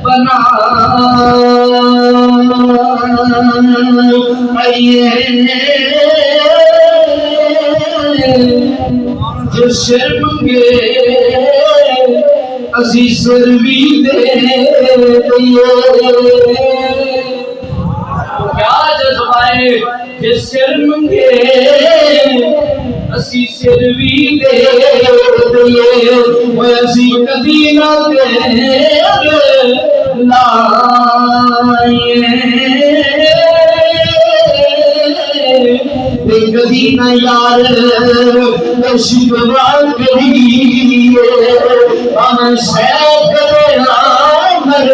بنا آئیے جو سر منگے اسی سر بھی دے دئیے کیا جذبائے جس سر منگے اسی سر بھی دے دئیے وہ اسی کدی نہ دے لائے کدی نہ یار نشیب وار کریے ہم شیخ مر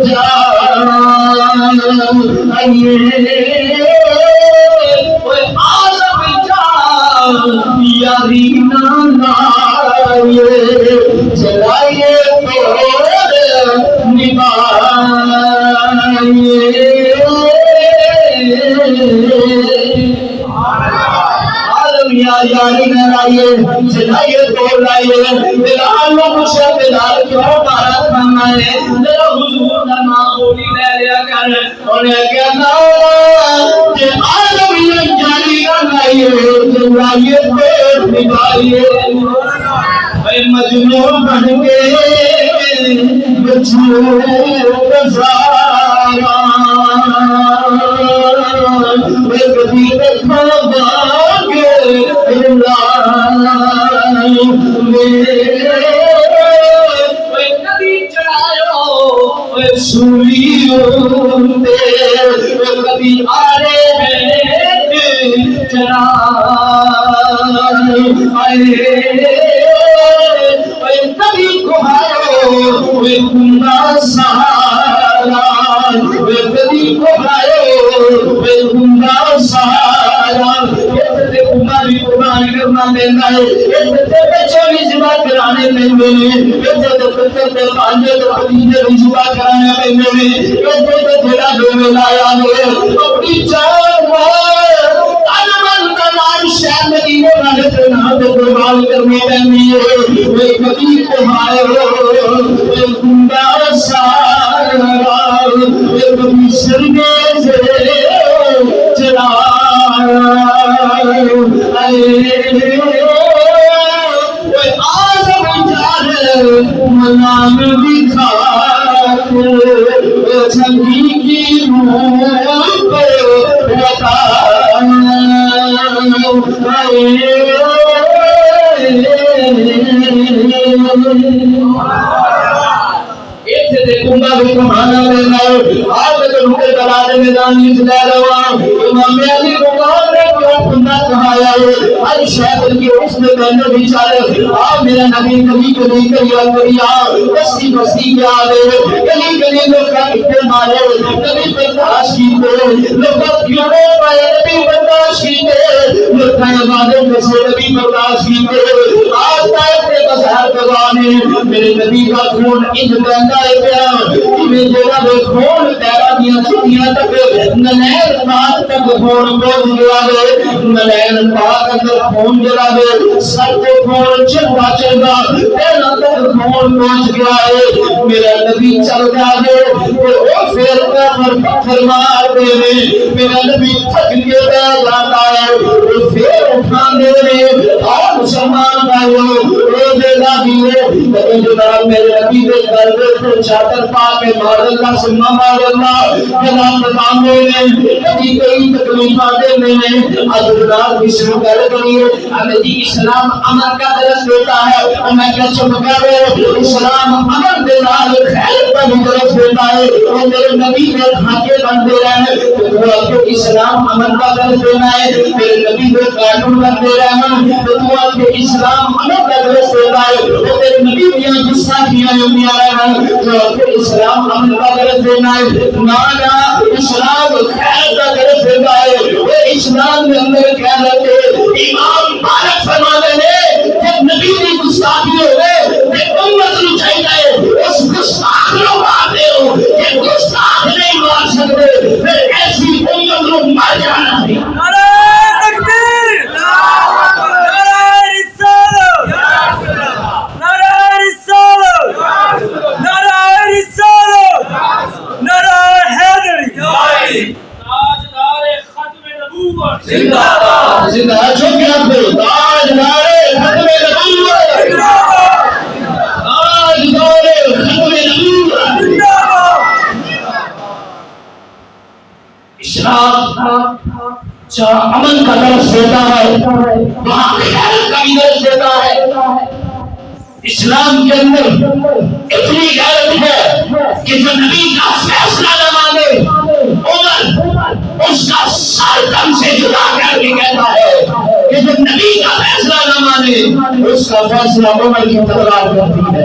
جان آئیے عالم جان یاری نہ لائے چلائیے پور نبھائیے یاری نہ لائیے چلائیے تو لائیے بلال و مشہ بلال کیوں بارا کھانا ہے ذرا حضور کا نام بولی لے لیا کر انہیں کہنا کہ عالم یاری نہ لائیے چلائیے تو نبھائیے اے مجنون بن کے مجنون گزارا اے کبھی دیکھا باگے کدی چڑھاؤ سولیوں تے کبھی آرے چڑھائے کبھی کہاؤ کنہ سہارا سارا اتنے کماری قربان کرنا دینا ہے اتنے بچوں بھی ذبح کرانے دینے اتنے پتر پانچے پتیجے بھی ذبح کرانے دینے اتنے تیرا دے لایا ہے اپنی جان شاید مدینے والے کے نام پہ قربان کرنے دینی ہے وہ کبھی تمہارے وہ گنڈا سارا وہ کبھی سرگے سے چلا وہ آزم جانے منام دکھا وہ چھنگی کی موت پہ رکھا ایتھے دے کنڈا بھی کمانا دینا آج تک روکے دلالے میدان نیچ لے رہا امام علی مقام نے کیوں کنڈا کہایا ہے ہر شہر کی اس میں بہنے بھی چاہے آپ میرا نبی کبھی کبھی کریا کریا بستی بستی کے آدھے کلی کلی لوگ کا اکتے مارے نبی برداشت کیتے لوگ کا کیوڑے پائے نبی برداشت کیتے لوگ کا عبادت جیسے نبی برداشت کیتے آج تائف کے بسہر بگانے میرے نبی کا خون ان بہنہ میں جگہ بے خون تیرا دیا چھتیاں تک نلین پاک تک خون پہنچ گیا ہے نلین پاک اندر خون جلا دے سر کو خون چلتا چلتا تیرا تک خون پہنچ گیا ہے میرا نبی چل گیا ہے وہ پھر پر پتھر مار دے میرا نبی تھک کے بے جاتا ہے وہ پھر اٹھان دے اور مسلمان بھائیو روزے لگی ہے لیکن جناب میرے نبی دے درد چادر پاک مار اللہ سنہ مار اللہ جناب بتانے نے کبھی کئی تکلیفہ دینے نے آج جناب کی شروع کر دیں ہمیں جی اسلام امن کا درس دیتا ہے اور میں کیا چمکا رہے اسلام امن دینا خیر کا بھی درس دیتا ہے اور میرے نبی نے دھاکے بن دے رہے ہیں تو آپ کو اسلام امن کا درس دینا ہے میرے نبی نے قانون بن دے رہے ہیں تو آپ کو اسلام امن کا درس دیتا ہے اور میرے نبی نے غصہ کیا ہے تو اسلام امن کا درس دینا ہے نانا اسلام خیر کا درس دینا ہے وہ اسلام میں اندر کہہ رہے تھے امام مالک فرمانے نے جب نبی کی گستاخی ہوئے کہ امت نو چاہیے اس گستاخ نو مارتے ہو کہ گستاخ نہیں مار سکتے پھر ایسی امت نو مار جانا ہے نعرہ تکبیر نعرہ رسالت نعرہ رسالت نعرہ رسالت نعرہ حیدری تاجدار ختم نبوت زندہ باد زندہ جو کیا پہ تاجدار ختم نبوت زندہ باد تاجدار ختم نبوت زندہ باد اسلام جہاں امن کا درس دیتا ہے وہاں خیر کا درس دیتا ہے اسلام کے اندر اتنی غیرت ہے کہ جو نبی کا فیصلہ نہ مانے عمر اس کا سر دم سے جدا کر کے کہتا ہے کہ جو نبی کا فیصلہ نہ مانے اس کا فیصلہ عمر کی تکرار کرتی ہے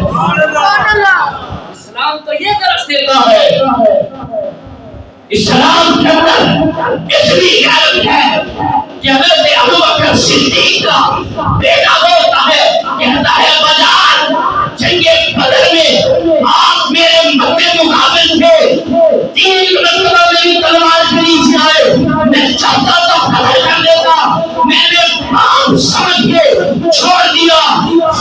اسلام تو یہ درس دیتا ہے اسلام کے اندر اتنی غیرت ہے کہ حضرت ابوبکر صدیق کا بیٹا بولتا ہے کہتا ہے بجار جنگ بدر میں آپ میرے مدد مقابل تھے 3 مرتبہ میری تلوار کے نیچے آئے میں چاہتا تھا قتل کر دیتا میں نے باپ سمجھ کے چھوڑ دیا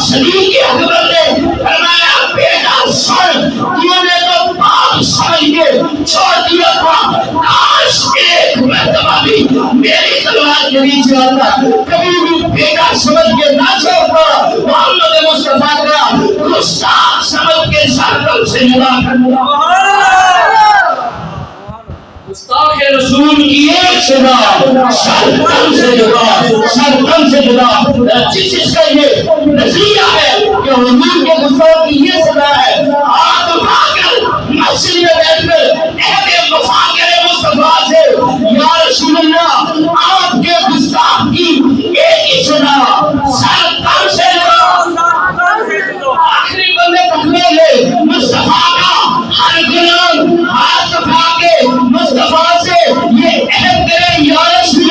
صدیق اکبر نے فرمایا بیٹا سن تو نے تو باپ سمجھ کے چھوڑ دیا تھا کاش ایک مرتبہ بھی میری تلوار کے نیچے آتا کبھی بھی بیٹا سمجھ کے نہ چھوڑتا محمد مصطفیٰ کا گستاخ سمجھ کے سرکل سے جدا کرنا گستاخ رسول کی ایک صدا سرکل سے جدا جس کا یہ نظریہ ہے کہ حضور کے گستاخ کی یہ صدا ہے آپ اٹھا کر مسجد میں بیٹھ کر اہد مفاخر مصطفیٰ سے یا رسول اللہ آپ کے گستاخ کی ایک ہی صدا سرکل سے جدا آخری بندے تکمیل ہے مصطفیٰ کا ہر گناہ ہاتھ اٹھا کے مصطفیٰ سے یہ عہد کرے یا رسول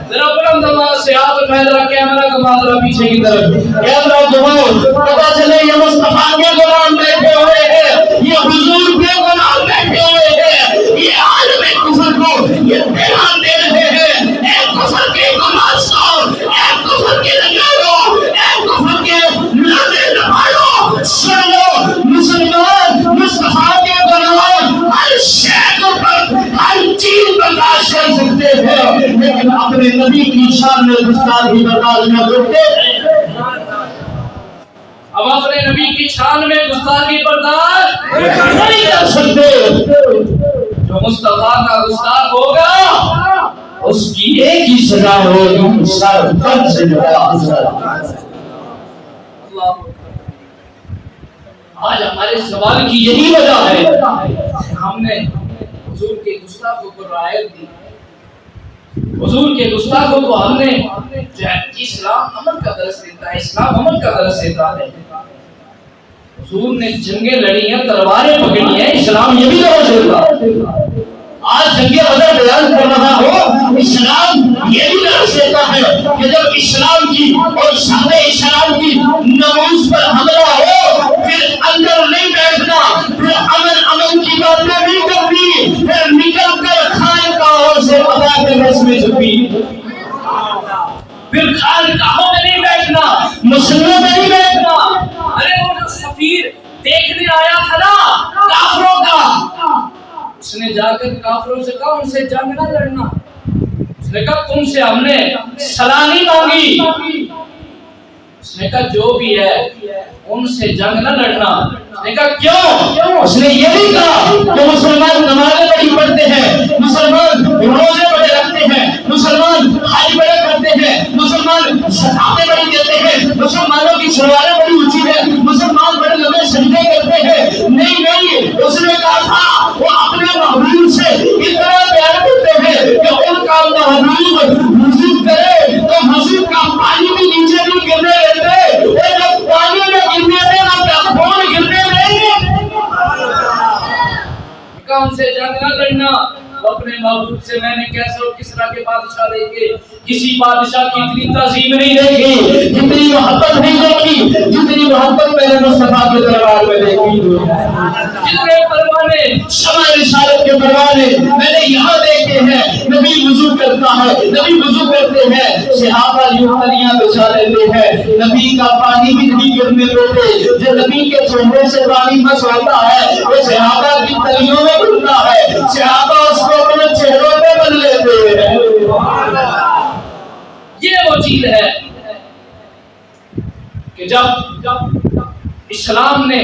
ذرا بلند آواز سے ہاتھ اٹھائے، ذرا کیمرہ کا ذرا پیچھے کی طرف، کیمرہ گھماؤ، پتہ چلے یہ مصطفیٰ کے غلام بیٹھے ہوئے ہیں، یہ حضور کے غلام بیٹھے ہوئے ہیں، یہ عالم کفر کو یہ پیغام دے رہے ہیں، اے کفر کے گماشو، اے کفر کے لگارو، اے کفر کے لانے لگارو، سن لو مسلمان مصطفیٰ کے غلام ہر شے پر ہر چیز برداشت کر سکتے ہیں، لیکن اپنے نبی کی شان میں گستاخی برداشت نہ کرتے۔ اب اپنے نبی کی شان میں گستاخی برداشت نہیں کر سکتے۔ جو مصطفیٰ کا گستاخ ہوگا اس کی ایک ہی سزا ہوگی، سر تن سے آج ہمارے سوال کی یہی وجہ ہے کہ ہم نے حضور کے گستاخوں کو رعایت دی، حضور کے گستاخوں کو ہم نے اسلام عمل کا درس دیتا ہے، اسلام عمل کا درس دیتا ہے۔ حضور نے جنگیں لڑی ہیں، تلواریں پکڑی ہیں، اسلام یہ بھی درس دیتا ہے۔ آج جنگ بدر بیان کر رہا ہو، اسلام یہ بھی درس دیتا ہے کہ جب اسلام کی اور صحابہ اسلام کی نماز پر حملہ ہو، پھر اندر نہیں بیٹھنا، پھر امن کی باتیں نہیں کرنی، پھر نکل کر خانقاہوں سے خدا کے رسم چھپی، پھر خانقاہوں میں نہیں بیٹھنا، مسلموں میں نہیں بیٹھنا۔ ارے وہ جو سفیر دیکھنے آیا تھا نا کافروں کا، اس نے جا کر کافروں سے کہا ان سے جنگ نہ لڑنا، اس نے کہا تم سے ہم نے صلاح نہیں مانگی، اس نے کہا جو بھی ہے ان سے جنگ نہ لڑنا، اس نے کہا کیوں؟ اس نے یہ بھی کہا کہ مسلمان نمازیں بڑی پڑھتے ہیں، مسلمان روزے بڑے رکھتے ہیں، مسلمان حج بڑے کرتے ہیں، مسلمان زکاتیں بڑی دیتے ہیں، مسلمانوں کی شلواریں بڑی اونچی ہیں، مسلمان بڑے لمبے سجدے کرتے ہیں۔ نہیں، اس نے کہا تھا وہ اپنے محبوب سے اتنا پیار کرتے ہیں کہ ان کا محبوب وضو کرے تو وضو کا پانی بھی نیچے نہیں گرنے دیتے، اور جب پانی میں گرنے دے نہ خون گرنے دیں، ان سے جنگ نہ لڑنا۔ اپنے محبوب سے میں نے کیسے اور کس طرح کے بادشاہ دیکھے، کسی بادشاہ کی اتنی تعظیم نہیں دیکھی، جتنی محبت نہیں دیکھی، جتنی محبت میں نے مصطفیٰ کے دربار میں دیکھی، جتنے پروانے شمع رسالت کے پروانے میں نے یہاں دیکھے ہیں۔ نبی وضو کرتا ہے، نبی وضو کرتے ہیں، صحابہ یوں تلیاں بچھا لیتے ہیں، نبی کا پانی بھی نہیں گرنے دیتے، جو نبی کے چہرے سے پانی بس ہوتا ہے وہ صحابہ کی تلیوں میں گرتا ہے، صحابہ اس کو اپنے چہروں پہ بن لیتے ہیں۔ یہ وہ چیز ہے کہ جب اسلام نے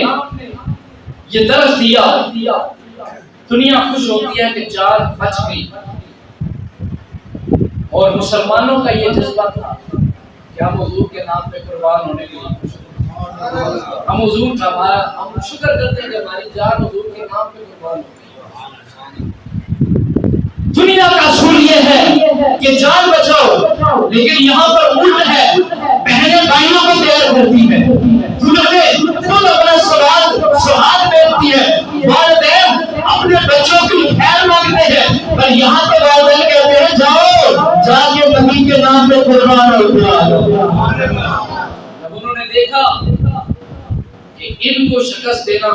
یہ درس دیا دنیا خوش ہوتی ہے کہ جان بچ گئی، اور مسلمانوں کا یہ جذبہ تھا کہ ہم حضور کے نام پہ قربان ہونے کے لیے خوش ہیں، ہم حضور کا ہم شکر کرتے ہیں کہ ہماری جان حضور کے نام پہ قربان ہوتی ہے۔ دنیا کا اصول یہ ہے کہ جان بچاؤ، لیکن یہاں پر الٹ ہے، بہنیں بھائیوں کو تیار کرتی ہے، دلہنیں خود اپنا سوہاگ بیچتی ہے، والدین اپنے بچوں کی خیر مانگتے ہیں، پر یہاں پہ والدین کہتے ہیں جاؤ جا کے نبی کے نام پہ قربان ہو جاؤ۔ جب انہوں نے دیکھا کہ ان کو شکست دینا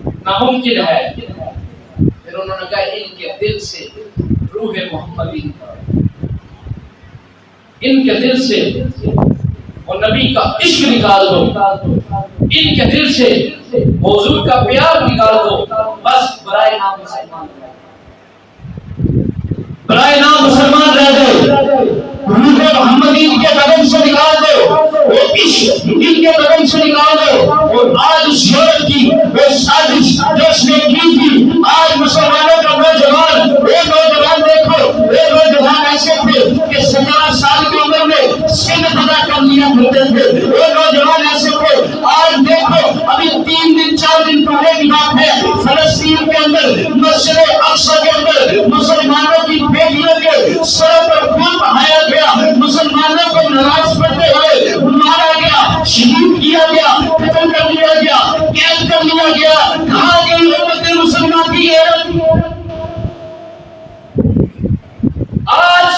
ناممکن ہے، پھر انہوں نے کہا ان کے دل سے روح محمدی، ان کے دل سے وہ نبی کا عشق نکال دو، ان کے دل سے حضور کا پیار نکال دو، بس برائے نام مسلمان رہ گئے، برائے نام مسلمان رہ گئے، روح محمدی ان کے قدم سے نکال دو، وہ عشق ان کے قدم سے نکال دو، اور آج اس یورپ کی وہ سازش جو اس نے کی تھی، آج مسلمانوں کا نوجوان، ایک نوجوان دیکھو، ایک نوجوان ایسے تھے کہ 17 سال کی عمر میں سن ادا کر لیا کرتے تھے، ایک نوجوان ایسے تھے، آج دیکھو ابھی 3 دن 4 دن پہلے کی بات ہے، فلسطین کے اندر مسجد اقصی کے اندر مسلمانوں کی بیٹیوں کے سروں پر خون بہایا گیا، مسلمانوں کو نماز پڑھتے ہوئے مارا گیا، شہید کیا گیا، قتل کر دیا گیا، قید کر لیا گیا۔ کہاں گئی امت مسلمان کی غیرت؟ آج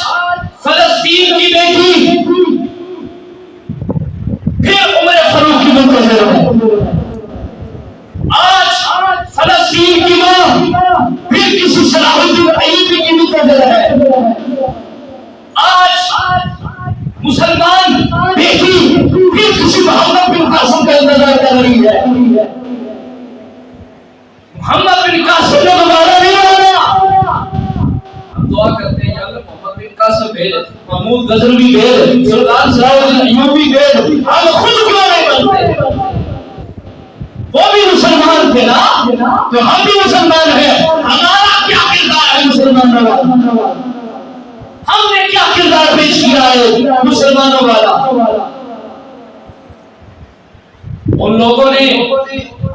آج مسلمان بیٹی پھر کسی محمد بن قاسم کا انتظار کر رہی ہے. محمد بن قاسم نے دوبارہ نہیں آنا. ہم دعا کرتے ہیں یا اللہ محمد بن قاسم بھیج, محمود غزنوی بھیج, سلطان صلاح الدین ایوبی بھیج, ہم خود کیوں نہیں بنتے؟ وہ بھی مسلمان تھے نا, تو ہم بھی مسلمان ہیں. ہمارا کیا کردار ہے مسلمانوں والا؟ ہم نے کیا کردار پیش کیا ہے مسلمانوں والا؟ ان لوگوں نے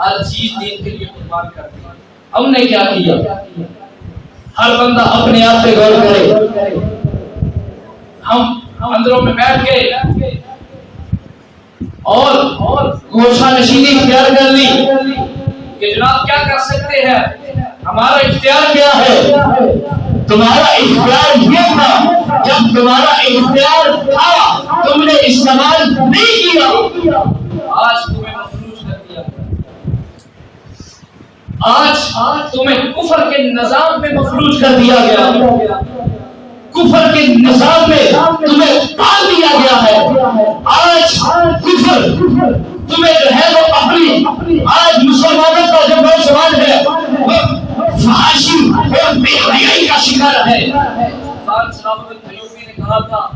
ہر چیز دین کے لیے قربان کر دی. ہم نے کیا کیا؟ ہر بندہ اپنے آپ پہ غور کرے. ہم اندروں میں بیٹھ کے اور گوشہ نشینی اختیار کر لی کہ جناب کیا کر سکتے ہیں, ہمارا اختیار کیا ہے؟ تمہارا اختیار یہ تھا, جب تمہارا اختیار تھا تم نے استعمال نہیں کیا. آج تمہیں مفلوج کر دیا, آج تمہیں کفر کے نظام میں مفلوج کر دیا گیا, کفر کے نظام میں تمہیں ڈال دیا گیا ہے. آج کفر تمہیں جو ہے وہ اپنی, آج مسلمانوں کا جو نوجوان ہے وہ فحاشی اور بے حیائی کا شکار ہے. سلطان صلاح الدین ایوبی نے کہا تھا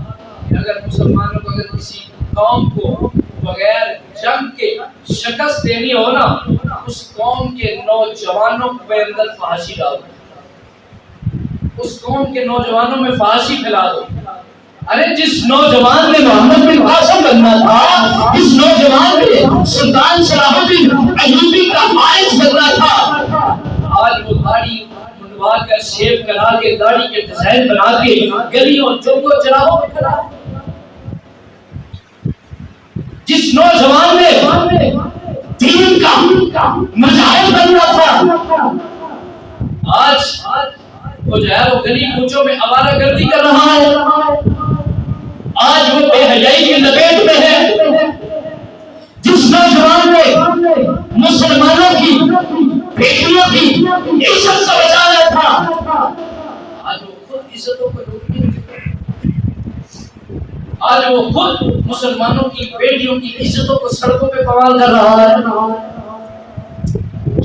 کہ اگر مسلمانوں کو اگر کسی قوم کو بغیر جنگ کے شکست دینی ہو نا, اس قوم کے نوجوانوں کے اندر فحاشی ڈال دو, اس قوم کے نوجوانوں میں فحاشی پھیلا دو. ارے جس نوجوان نے محمد بن قاسم بننا تھا, جس نوجوان نے سلطان صلاح الدین ایوبی کا باعث بننا تھا, آج وہ داڑھی منڈوا کر شیو کرا کے داڑھی کے ڈیزائن بنا کے گلیوں چوکوں چراغوں میں کھڑا ہے. جس نوجوان نے دین کا مظاہر بننا تھا, آج وہ جو ہے وہ گلی کوچوں میں آوارہ گردی کر رہا ہے. آج وہ بے حیائی کی لپیٹ میں ہے. جس نوجوان نے مسلمانوں کی بیٹیوں کی عزت سے بچانا تھا, آج وہ خود عزتوں کو لوٹنے لگا. آج وہ خود مسلمانوں کی بیٹیوں کی عزتوں کو سڑکوں پہ پوال کر رہا ہے.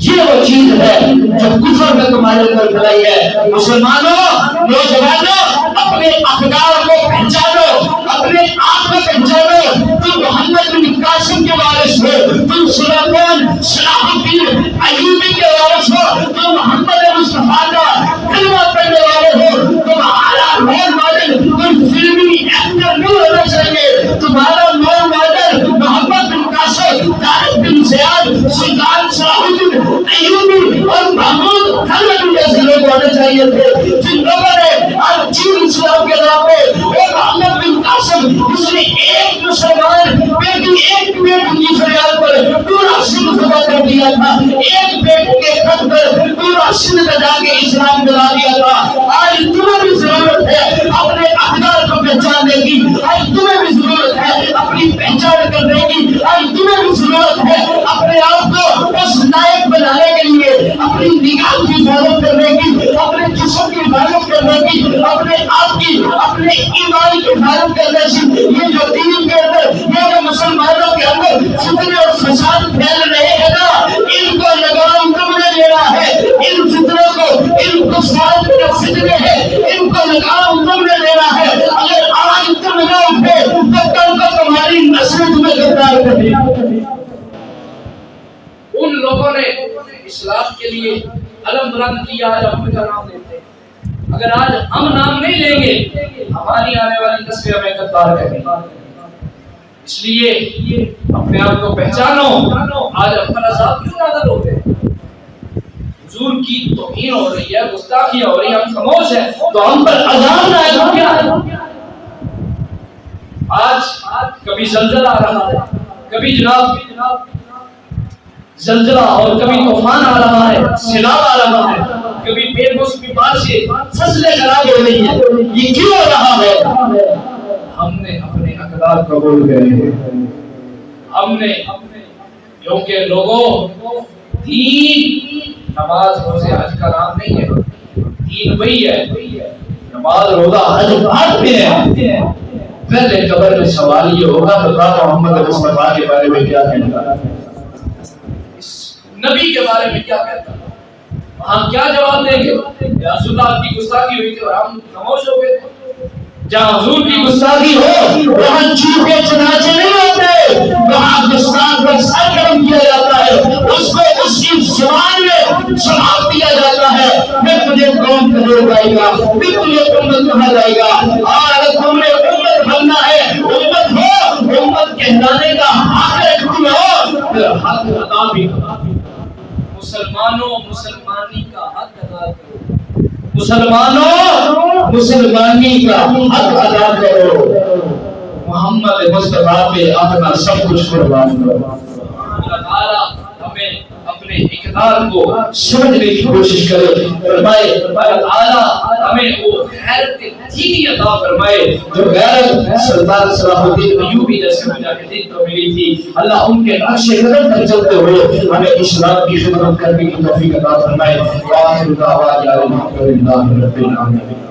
یہ وہ چیز ہے جو کفر میں تمہارے اندر پھیلائی ہے. مسلمانوں, نوجوانوں, اپنے اقدار کو پہچانو, اپنے آپ کو پہچانو. تم محمد بن قاسم کے وارث ہو, تم سلطان صلاح الدین ایوبی کے وارث ہو, تم محمد مصطفیٰ کا کلمہ پڑھنے والے ہو. تمہارا رول ماڈل کوئی فلمی ایکٹر نہیں ہونا چاہیے. تمہارا رول ماڈل محمد بن قاسم, طارق بن زیاد, سلطان صلاح الدین ایوبی اور محمود حضرت جیسے لوگ ہونے چاہیے تھے, جن لوگوں نے آج دین اسلام کے نام پہ اور محمد بن قاسم جس نے ایک مسلمان بیٹی, ایک بیٹی کی فریاد پر پورا سندھ فتح کر دیا تھا, ایک بیٹی کے خط پر پورا سندھ میں جا کے اسلام دلا دیا تھا. آج تمہیں بھی ضرورت ہے اپنے اقدار کو پہچاننے کی, آج تمہیں بھی ضرورت ہے اپنی پہچان کرنے کی, آج تمہیں بھی ضرورت ہے اپنے آپ کو اس لائق بنانے کے لیے, اپنی نگاہ کی حفاظت کرنے کی, اپنے جسم کی حفاظت کرنے کی, اپنے آپ کی, اپنے ایمان کی حفاظت کرنے سے. یہ جو دین کے اندر, یہ جو مسلمانوں کے اندر فتنے اور فساد پھیل رہے ہیں نا, ان کو لگام تم نے لینا ہے. ان فتنوں کو, ان کفار کے جو فتنے ہیں, ان کو لگام تم نے لینا ہے. اگر آج تم نہ اٹھے تو کل کو تمہاری نسل تمہیں گرفتار کرے گی. ان لوگوں نے اسلام کے لیے علم بلند کیا, آج ہم کا نام لیتے ہیں. اگر آج ہم نام نہیں لیں گے, ہماری آنے والی نسلیں ہمیں غدار کہیں گی. اس لیے اپنے آپ کو پہچانو. آج ہم پر عذاب کیوں نازل ہوتے ہیں؟ حضور کی توہین ہو رہی ہے, گستاخی ہو رہی ہے, ہم خاموش ہیں تو ہم پر عذاب نازل ہو گیا ہے. آج کبھی زلزلہ آ رہا ہے, کبھی جناب زلزلہ, اور کبھی طوفان آ رہا ہے, سیلاب آ رہا ہے, کبھی بے موسمی بارشیں, فصلیں خراب ہو رہی ہیں. یہ کیوں ہو رہا ہے؟ ہم نے اپنے اقدار قبول کرے. ہم نے, کیونکہ لوگوں, دین نماز روزے حج کا نام نہیں ہے. دین وہی ہے نماز روزہ حج بات میں ہے. پہلے قبر میں سوال یہ ہوگا بتا محمد مصطفیٰ کے بارے میں کیا کہتا ہے, نبی کے بارے میں کیا کہتا ہے, ہم کیا جواب دیں گے؟ یا رسول اللہ آپ کی گستاخی ہوئی تھی اور ہم خاموش ہو گئے. جہاں حضور کی گستاخی ہو وہاں چوکے چناچے نہیں ہوتے, وہاں گستاخ پر سر گرم کیا جاتا ہے, اس کو اس کی زبان میں جواب دیا جاتا ہے. پھر تجھے قوم کہا جائے گا, پھر تجھے امت کہا جائے گا. اگر تم نے امت بننا ہے, امت ہو, امت کہلانے کا حق رکھتی ہو, پھر حق ادا بھی کرو. مسلمانوں مسلمانی کا حق ادا کرو, مسلمانوں مسلمانی کا حق ادا کرو. محمد مصطفیٰ پہ اپنا سب کچھ قربان کرو. اللہ تعالیٰ ہمیں اپنے اقدار کو سمجھنے کی کوشش کرے. فرمائے اللہ تعالیٰ ہمیں وہ غیرت دینی عطا فرمائے جو غیرت سلطان صلاح الدین ایوبی جیسے مجاہدین کو ملی تھی. اللہ ان کے نقش قدم پر چلتے ہوئے ہمیں اسلام کی خدمت کرنے کی توفیق عطا فرمائے. وآخر دعوانا الحمد للہ رب العالمین.